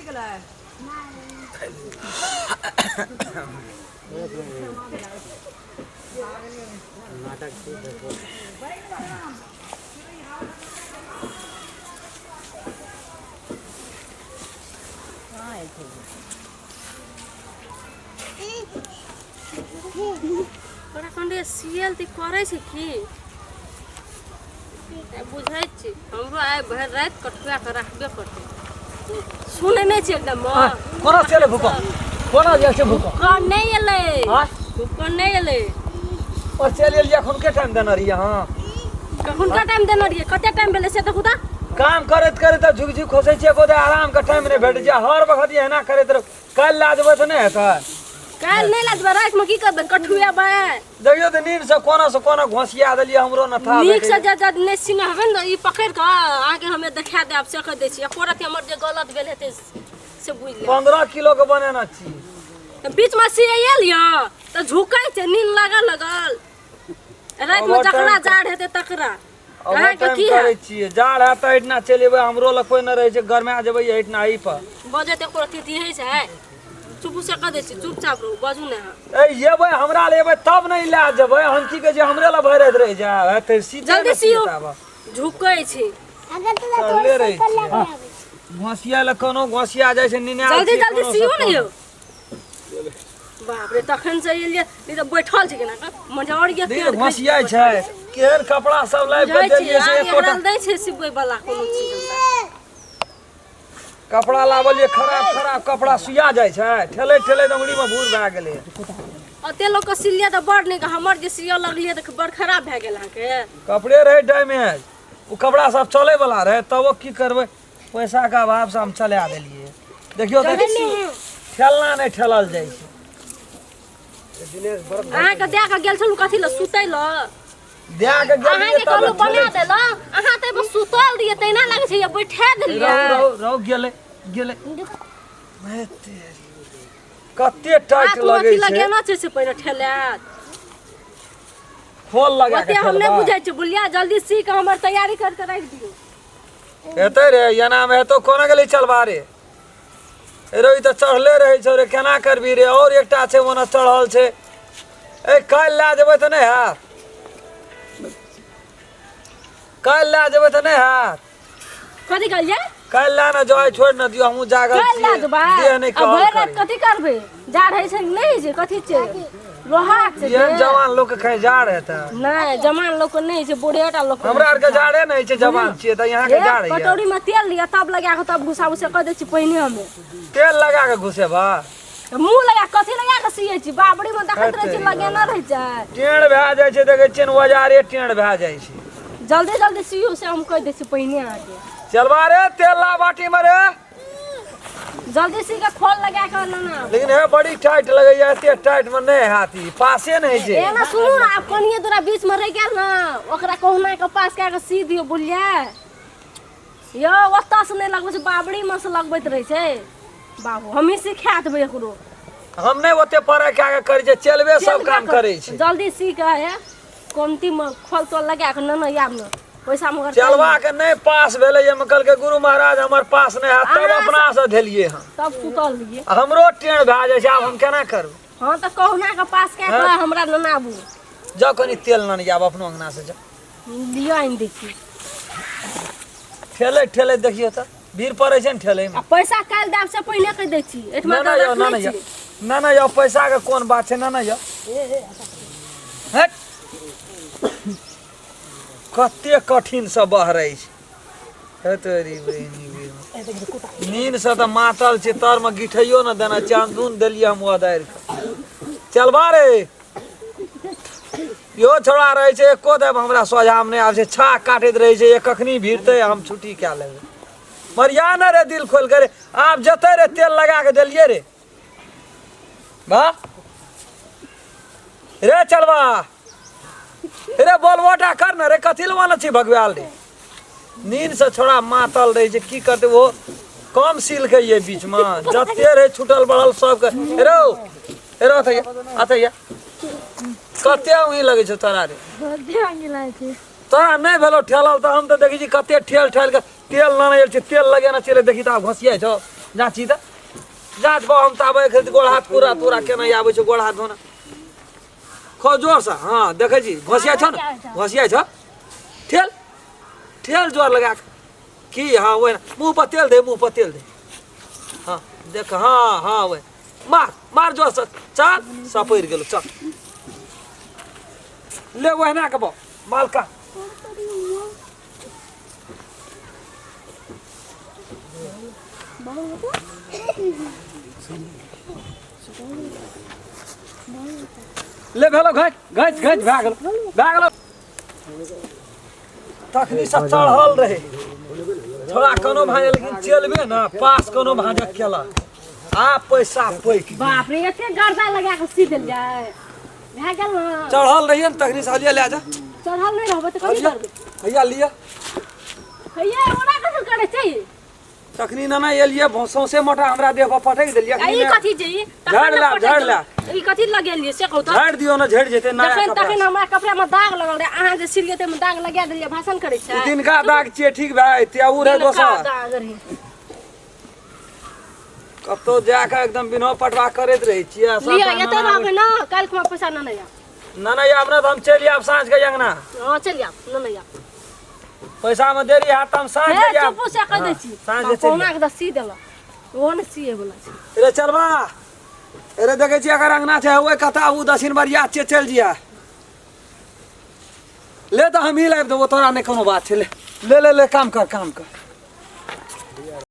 तोरा कंडे सीएल ती करे छी की बुझै छी हमरो आइ भरि रात कटुआ के राखबे करते सुनै नै छी एकदम कोना चले भूकंप कोना जे छै भूकंप कौन नहीं एले हां कौन नहीं एले और चले लिया कोन के टाइम देना रही हां कखन का टाइम देना रही कते टाइम भेले से त खुदा काम करत करत झुक झुक खोसै छै कोदे आराम का टाइम नै भेट जा हर वक्त एना करत रह कल लाजबे त नै हेता काल नहीं लाजबे रात में की करबे कठुआ बा देखियो त नींद से कोना घोसिया देलिए हमरो न था नीक से जा ने सिने हबे न ई पकड़ के आगे हमें देखा दे आप से कह दे छी एकोरत हमर जे गलत भेल हेते से बुझ ले 15 किलो के बनाना छी बीच में से एलियो त झुकै छै नींद लागल रात में जकरा जाड़ हेते तकरा अहाँ के की करे छी जाड़ है त इतना चलेबे हमरो ल कोई न रहे छै घर में आ जेबे इतना आई पर बजे ते एकोरत दिहे छै चुप से कह दे छी चुपचाप रहो बाजू ने ए येबे हमरा लेबे तब नहीं ला जेबे हम की कह जे हमरे ल भरत रह जा त सीधे जल्दी सियो झुकै छी अगर तू ले रही घोसिया ल कोनो घोसिया जाय छै निने जल्दी सियो ने यो बाप रे तखन से एलिए ई त बैठल छै केना मजौर के पेड़ घोसिया छै केहन कपड़ा सब लाइब के देलिए से एकोटा दै छै सिबे वाला कोनो चीज कपड़ा लावलिए खराब कपड़ा सुया जाय छै ठेले दंगड़ी में भूर भए गेले अते लोग के सिलिया त बड़ नहीं हमर जे सिया लगलिए त बड़ खराब भए गेल अहाँ के कपड़े रहे डैमेज उ कपड़ा सब चले वाला रहे तब की करबे पैसा का अभाव से हम चला देलिए देखियो त ठेलना नहीं ठेलल जाय छै दिनेश बड़ अहाँ के दे के गेल छलु कथि ल सुतै ल दे के गेल अहाँ के कहलु बना देल अहाँ त बस सुतल दिए तैना लागे छै ये बैठा देलिए रौ गेले मैं तेरी कते टाइट लगे छै लगेना छै से पहिने ठेलात खोल लगा के हम नहीं बुझै छी बुलिया जल्दी सी के हमर तैयारी कर के राख दियो एते रे एना में तो कोना गेली चलबा रे रे ई त चढ़ले रहे छै रे केना करबी रे और एकटा छै ओना चढ़ल छै ए काल ला जेबै त नै है काल ला जेबै त नै है कथि कहलिए काल ला न जाय छोड़ न दियो हमहु जागल छी दे नै कहल अब कथि करबे जा रहै छै नै छै कथि छै लोहा छै ये जवान लोग के खाय जा रहे त नहीं जवान लोग को नहीं छै बूढ़ेटा लोग हमरा आर के जाड़े नहीं छै जवान छियै त यहां के जाड़े कटोरी में तेल लिया तब लगा के तब घुसा उसे कह दे छी पहिने हमें तेल लगा के घुसेबा मुंह लगा कथि लगा के सियै छी बाबड़ी में देखत रह छी लगेना रह जाय टेढ़ भए जाय छै देखे छिन औजारे टेढ़ भए जाय छै जल्दी सियो से हम कह दे छी पहिने आके चलबा रे तेल ला बाटी में रे जल्दी सी के खोल लगा के ना लेकिन है बड़ी टाइट लगैया एते टाइट में नहीं हाथी पासे नहीं छै ए ना सुनु ना आप कनिए दूरा बीच में रह गेल ना ओकरा कहना के पास के सी दियो बुलिया यो ओत्ता से नहीं लगबै छै बाबड़ी में से लगबैत रह छै बाबू हम ही सिखा देबै एकरो हम नहीं ओते परे के करे छै चलबे सब काम करे छै जल्दी सी के है कोमती में खोल तो लगा के ना याब न पैसा मगर चलवा के नहीं पास भेले ये कल के गुरु महाराज हमर पास नहीं है तब अपना से धेलिए हम तब सुतल लिए हमरो टेढ़ भए जाय छै अब हम केना करब हां त कहना के पास के हमरा न आबू जा कनी तेल न जाब अपनो अंगना से जा लियो आइन देखी ठेले देखियो त भीड़ पड़े छै न ठेले में पैसा काल दाब से पहले कह दै छी एठमा ना यो पैसा के कोन बात छै ना यो हट कते कठिन से बहरै छै हे तोरी बहिनी नींद से त मातल छै तर में गिठैयो न देना चांदून देलिए हम ओदार के चलबा रे यो छोड़ा रहे छै एको देब हमरा सोझा में नहीं आब छै छा काटैत रहे छै ये कखनी भीड़ते हम छुट्टी क्या लेबै मरिया न रे दिल खोल के रे आप जते रे तेल लगा के देलिए रे बा रे चलबा रे बोलबोटा कर न रे कथि लवाना छी भगवाल रे नींद से छोड़ा मातल रहे छै की करते वो कम सील के ये बीच में जते रे छुटल बड़ल सब के रो अतैया कते उही लगे छै तोरा रे तोरा नहीं भेलो ठेलल त हम त देखी छी कते ठेल के तेल न छै तेल लगेना चले देखी त घोसिया छ जाची त जाच बा हम ताबे खरीद गोड़ हाथ पूरा तोरा केना आबै छै गोड़ हाथ धोना खो जोर से हाँ देखे छी घोसिया छ न घोसिया छ ठेल ठेल जोर लगा के। की हाँ ओए मुंह पर तेल दे मुंह पर तेल दे हाँ देख हाँ हाँ ओए मार मार जोर से चल सपैर गेलो चल ले ओहना के बा मालका ले भेलो घाट घाट घाट भाग गेलो तखनी से चढ़ल रहे थोड़ा कोनो भाजे लेकिन चलबे ना पास कोनो भाजे केला आ पैसा पैक बाप रे एते गर्दा लगा के सी देल जाय भए गेल ना चढ़ल रहिए न तखनी से हलिया ले जा चढ़ल नहीं रहबे त कथि करबे भैया लिया भैया ओना कथि करे छै तखनी ना ना एलिए सौसे मोटा हमरा देह पर पटक देलिए ई कथि छै झाड़ ला ई कथि लगेलिए से कहू त झाड़ दियो ना झड़ जेते नया तखन कपड़ा तखन हमरा कपड़ा में दाग लगल रहे अहाँ जे सिलिए ते में दाग लगा देलिए भाषण करे छै दिनका दाग छिए ठीक भाई तेऊ रे दोसर दाग रहे कतो जाके एकदम बिना पटवा करैत रही छिए लिया एते रहबे ना काल खुमा पैसा न नया ना ना हमरा तो हम चली आब साँझ के अंगना हां चल या न नया पैसा में देरी हाथ हम साँझ हे के चुप से कह दै छी साँझ के कोना के सी देला वो न सीए वाला छै रे चलबा अरे देखे छी अगर अंगना छै ओए कथा उ दक्षिण बरिया चल जिया ले तो हम ही लाइब देबो तोरा नहीं कोनो बात छै ले ले ले ले काम कर